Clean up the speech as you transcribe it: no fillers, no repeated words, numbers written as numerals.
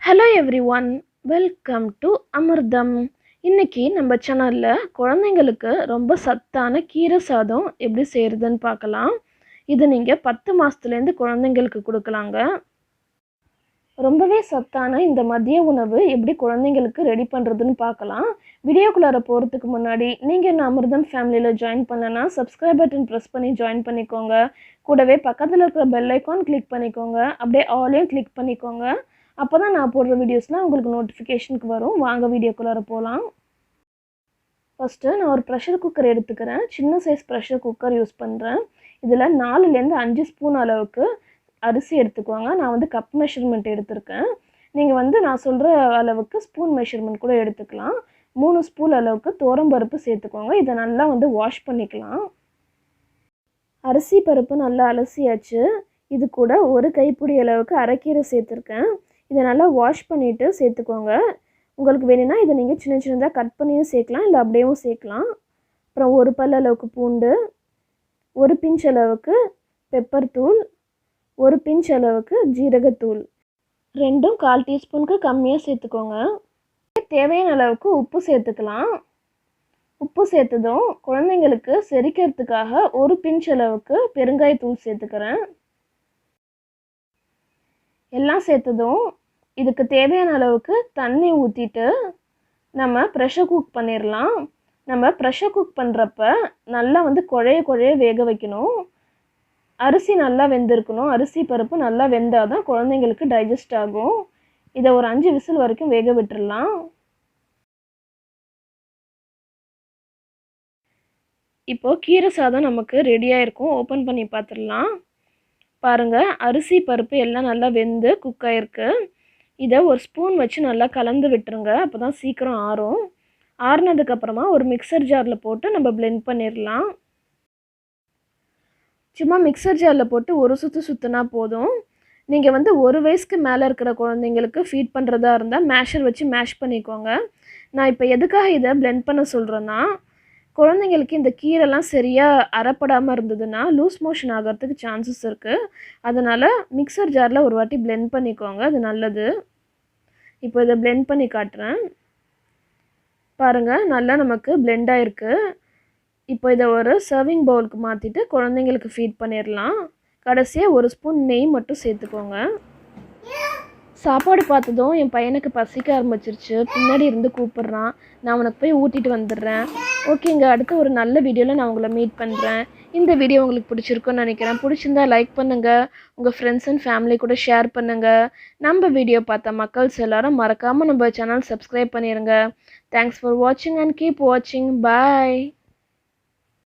Hello everyone, welcome to Amirdham. இன்னைக்கு நம்ம சேனல்ல குழந்தைங்களுக்கு ரொம்ப சத்தான கீரை சாதம் எப்படி செய்யறதுன்னு பார்க்கலாம். இது நீங்க 10 மாசத்துல இருந்து குழந்தைங்களுக்கு கொடுக்கலாங்க. ரொம்பவே சத்தான இந்த மதிய உணவு எப்படி குழந்தைங்களுக்கு ரெடி பண்றதுன்னு பார்க்கலாம். வீடியோக்குள்ளார போறதுக்கு முன்னாடி நீங்க இந்த அமிர்தம் ஃபேமிலில ஜாயின் பண்ணனா subscribe பட்டன் பிரஸ் பண்ணி ஜாயின் பண்ணிக்கோங்க. கூடவே பக்கத்துல இருக்கிற பெல் ஐகான் கிளிக் பண்ணிக்கோங்க. அப்படியே ஆல்லையும் கிளிக் பண்ணிக்கோங்க. அப்பதான் நான் போடுற வீடியோஸ்லாம் உங்களுக்கு நோட்டிஃபிகேஷனுக்கு வரும். வாங்க வீடியோக்குள்ளார போகலாம். ஃபஸ்ட்டு நான் ஒரு ப்ரெஷர் குக்கர் எடுத்துக்கிறேன். சின்ன சைஸ் ப்ரெஷர் குக்கர் யூஸ் பண்ணுறேன். இதில் 4லேருந்து 5 ஸ்பூன் அளவுக்கு அரிசி எடுத்துக்குவாங்க. நான் கப் மெஷர்மெண்ட் எடுத்திருக்கேன். நீங்கள் நான் சொல்கிற அளவுக்கு ஸ்பூன் மெஷர்மெண்ட் கூட எடுத்துக்கலாம். 3 ஸ்பூன் அளவுக்கு துவரம்பருப்பு சேர்த்துக்கோங்க. இதை நல்லா வாஷ் பண்ணிக்கலாம். அரிசி பருப்பு நல்லா அலசியாச்சு. இது கூட ஒரு கைப்பிடி அளவுக்கு அரைக்கீரை சேர்த்துருக்கேன். இதை நல்லா வாஷ் பண்ணிவிட்டு சேர்த்துக்கோங்க. உங்களுக்கு வேணும்னா இதை நீங்கள் சின்ன சின்னதாக கட் பண்ணியும் சேர்க்கலாம், இல்லை அப்படியேவும் சேர்க்கலாம். அப்புறம் ஒரு பல் அளவுக்கு பூண்டு, ஒரு பிஞ்ச் அளவுக்கு பெப்பர் தூள், ஒரு பிஞ்ச் அளவுக்கு ஜீரகத்தூள், ரெண்டும் 1/4 டீஸ்பூனுக்கு கம்மியாக சேர்த்துக்கோங்க. தேவையான அளவுக்கு உப்பு சேர்த்துக்கலாம். உப்பு சேர்த்ததும் குழந்தைங்களுக்கு செரிக்கிறதுக்காக ஒரு பிஞ்ச் அளவுக்கு பெருங்காயத்தூள் சேர்த்துக்கிறேன். எல்லாம் சேர்த்ததும் இதுக்கு தேவையான அளவுக்கு தண்ணி ஊற்றிட்டு நம்ம ப்ரெஷர் குக் பண்ணிடலாம். நம்ம ப்ரெஷர் குக் பண்ணுறப்ப நல்லா குழைய வேக வைக்கணும். அரிசி நல்லா வெந்திருக்கணும். அரிசி பருப்பு நல்லா வெந்தால் தான் குழந்தைங்களுக்கு டைஜஸ்ட் ஆகும். இதை ஒரு 5 விசில் வரைக்கும் வேக விட்டுடலாம். இப்போது கீரை சாதம் நமக்கு ரெடியாக இருக்கும். ஓப்பன் பண்ணி பார்த்துடலாம். பாருங்கள், அரிசி பருப்பு எல்லாம் நல்லா வெந்து குக் ஆகிருக்கு. இதை ஒரு ஸ்பூன் வச்சு நல்லா கலந்து விட்டுருங்க. அப்போ தான் சீக்கிரம் ஆறும். ஆறுனதுக்கப்புறமா ஒரு மிக்சர் ஜாரில் போட்டு நம்ம பிளெண்ட் பண்ணிடலாம். சும்மா மிக்சர் ஜாரில் போட்டு ஒரு சுற்றுனா போதும். நீங்கள் 1 வயசுக்கு மேலே இருக்கிற குழந்தைங்களுக்கு ஃபீட் பண்ணுறதா இருந்தால் மேஷர் வச்சு மேஷ் பண்ணிக்கோங்க. நான் இப்போ எதுக்காக இதை பிளெண்ட் பண்ண சொல்கிறேன்னா, குழந்தைங்களுக்கு இந்த கீரைலாம் சரியாக அரைப்படாமல் இருந்ததுன்னா லூஸ் மோஷன் ஆகிறதுக்கு சான்சஸ் இருக்குது. அதனால் மிக்சர் ஜாரில் ஒரு வாட்டி பிளெண்ட் பண்ணிக்கோங்க, அது நல்லது. இப்போ இதை பிளெண்ட் பண்ணி காட்டுறேன். பாருங்கள், நல்லா நமக்கு பிளெண்ட் ஆகிருக்கு. இப்போ இதை ஒரு சர்விங் பவுலுக்கு மாற்றிட்டு குழந்தைங்களுக்கு ஃபீட் பண்ணிடலாம். கடைசியாக ஒரு ஸ்பூன் நெய் மட்டும் சேர்த்துக்கோங்க. சாப்பாடு பார்த்ததும் என் பையனுக்கு பசிக்க ஆரம்பிச்சிருச்சு. பின்னாடி இருந்து கூப்பிட்றான். நான் அவனுக்கு போய் ஊட்டிட்டு வந்துடுறேன். ஓகேங்க, அடுத்து ஒரு நல்ல வீடியோவில் நான் உங்களை மீட் பண்ணுறேன். இந்த வீடியோ உங்களுக்கு பிடிச்சிருக்குன்னு நினைக்கிறேன். பிடிச்சிருந்தா லைக் பண்ணுங்கள், உங்கள் ஃப்ரெண்ட்ஸ் அண்ட் ஃபேமிலி கூட ஷேர் பண்ணுங்கள். நம்ம வீடியோ பார்த்த மக்கள்ஸ் எல்லாரும் மறக்காமல் நம்ம சேனல் சப்ஸ்கிரைப் பண்ணிடுங்க. தேங்க்ஸ் ஃபார் வாட்சிங் அண்ட் கீப் வாட்சிங். பாய்.